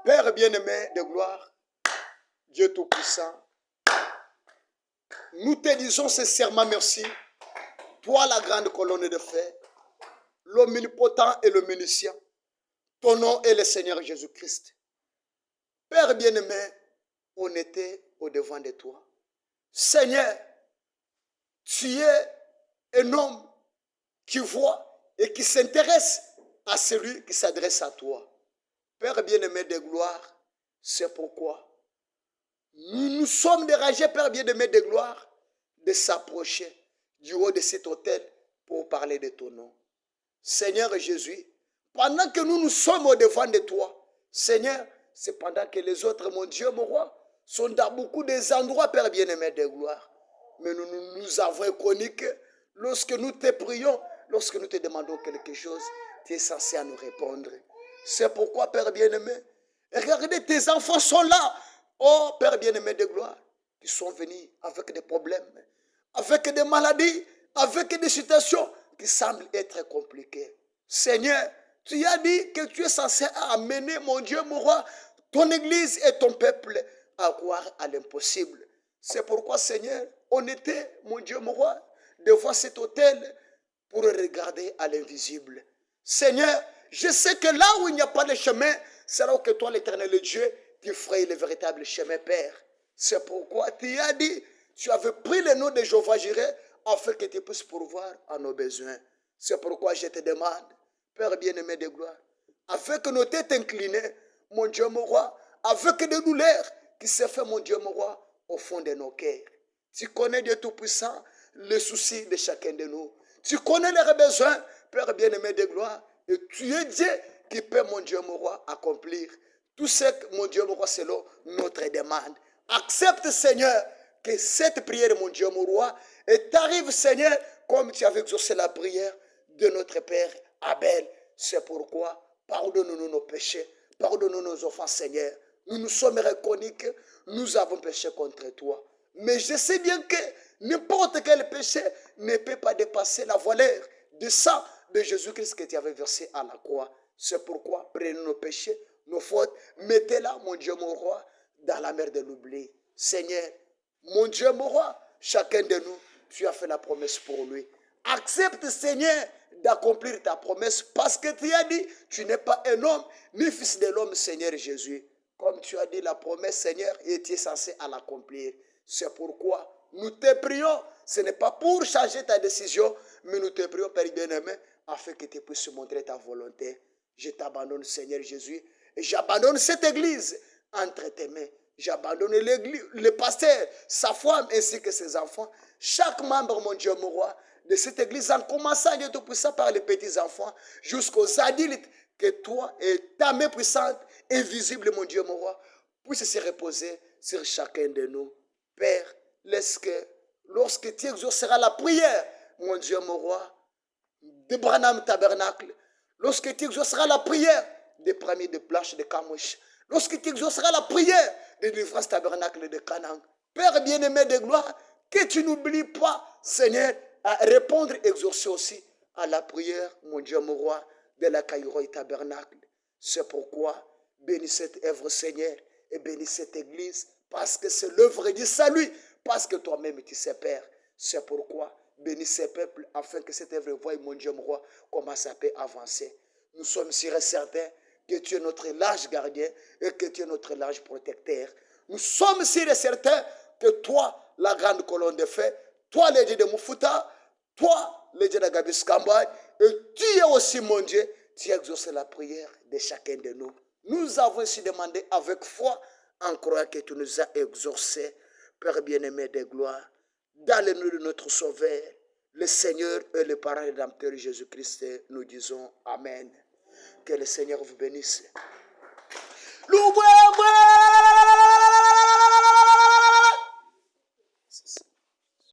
Père bien-aimé de gloire, Dieu Tout-Puissant, nous te disons sincèrement merci. Toi, la grande colonne de fer, l'omnipotent et l'omniscient, ton nom est le Seigneur Jésus-Christ. Père bien-aimé, on était au-devant de toi. Seigneur, tu es un homme qui voit et qui s'intéresse à celui qui s'adresse à toi. Père bien-aimé de gloire, c'est pourquoi nous nous sommes dérangés, Père bien-aimé de gloire, de s'approcher du haut de cet autel pour parler de ton nom. Seigneur Jésus, pendant que nous sommes au-devant de toi, Seigneur, c'est pendant que les autres, mon Dieu, mon roi, sont dans beaucoup des endroits, Père bien-aimé de gloire. Mais nous avons connu que lorsque nous te prions, lorsque nous te demandons quelque chose, tu es censé à nous répondre. C'est pourquoi, Père bien-aimé, regardez, tes enfants sont là. Oh, Père bien-aimé de gloire, qui sont venus avec des problèmes, avec des maladies, avec des situations qui semblent être compliquées. Seigneur, tu as dit que tu es censé amener, mon Dieu, mon roi, ton église et ton peuple à croire à l'impossible. C'est pourquoi, Seigneur, on était, mon Dieu, mon roi, devant cet autel pour regarder à l'invisible. Seigneur, je sais que là où il n'y a pas de chemin, c'est là où que toi, l'éternel Dieu, tu ferais le véritable chemin, Père. C'est pourquoi tu as dit, tu avais pris le nom de Jéhovah Jireh afin que tu puisses pourvoir à nos besoins. C'est pourquoi je te demande, Père bien-aimé de gloire, avec nos têtes inclinées, mon Dieu, mon roi, avec des douleurs qui se fait, mon Dieu, mon roi, au fond de nos cœurs. Tu connais, Dieu Tout-Puissant, les soucis de chacun de nous. Tu connais leurs besoins, Père bien-aimé de gloire, et tu es Dieu qui peut, mon Dieu, mon roi, accomplir tout ce que, mon Dieu, mon roi, selon notre demande. Accepte, Seigneur, que cette prière, mon Dieu, mon roi, et t'arrive, Seigneur, comme tu avais exaucé la prière de notre Père Abel. C'est pourquoi, pardonne-nous nos péchés, pardonne-nous nos offenses, Seigneur. Nous nous sommes reconnus que nous avons péché contre toi. Mais je sais bien que n'importe quel péché ne peut pas dépasser la valeur du sang de Jésus-Christ que tu avais versé à la croix. C'est pourquoi, prenez nos péchés, nos fautes, mettez-la, mon Dieu, mon roi, dans la mer de l'oubli. Seigneur, mon Dieu, mon roi, chacun de nous, tu as fait la promesse pour lui. Accepte, Seigneur, d'accomplir ta promesse parce que tu as dit, tu n'es pas un homme, ni fils de l'homme, Seigneur Jésus. Comme tu as dit la promesse, Seigneur, et tu es censé à l'accomplir. C'est pourquoi nous te prions. Ce n'est pas pour changer ta décision, mais nous te prions, Père bien-aimé, afin que tu puisses montrer ta volonté. Je t'abandonne, Seigneur Jésus, et j'abandonne cette église entre tes mains. J'abandonne le pasteur, sa femme ainsi que ses enfants. Chaque membre, mon Dieu, mon roi, de cette église, en commençant, Dieu Tout-Puissant, par les petits-enfants, jusqu'aux adultes, que toi et ta main puissante, invisible, mon Dieu, mon roi, puisse se reposer sur chacun de nous. Père, laisse que, lorsque tu exauceras la prière, mon Dieu, mon roi, de Branham Tabernacle, lorsque tu exauceras la prière des premiers de planches de Kamouche, lorsque tu exauceras la prière de délivrance tabernacle de Canaan, Père bien-aimé de gloire, que tu n'oublies pas, Seigneur, à répondre, exaucer aussi à la prière, mon Dieu, mon roi, de la Caïroï tabernacle. C'est pourquoi, bénis cette œuvre, Seigneur, et bénis cette église, parce que c'est l'œuvre du salut, parce que toi-même tu sais, Père. C'est pourquoi, bénis ces peuples, afin que cette œuvre voie, mon Dieu, mon roi, comment ça peut avancer. Nous sommes sûrs et certains que tu es notre large gardien et que tu es notre large protecteur. Nous sommes sûrs et certains que toi, la grande colonne de feu, toi, le Dieu de Moufuta, toi, le Dieu de Gabis Kambaï, et tu es aussi, mon Dieu, tu exauces la prière de chacun de nous. Nous avons aussi demandé avec foi, en croyant que tu nous as exaucés, Père bien-aimé de gloire, dans le nom de notre Sauveur, le Seigneur et le Parent rédempteur Jésus-Christ, nous disons Amen. Que le Seigneur vous bénisse. Louez-moi!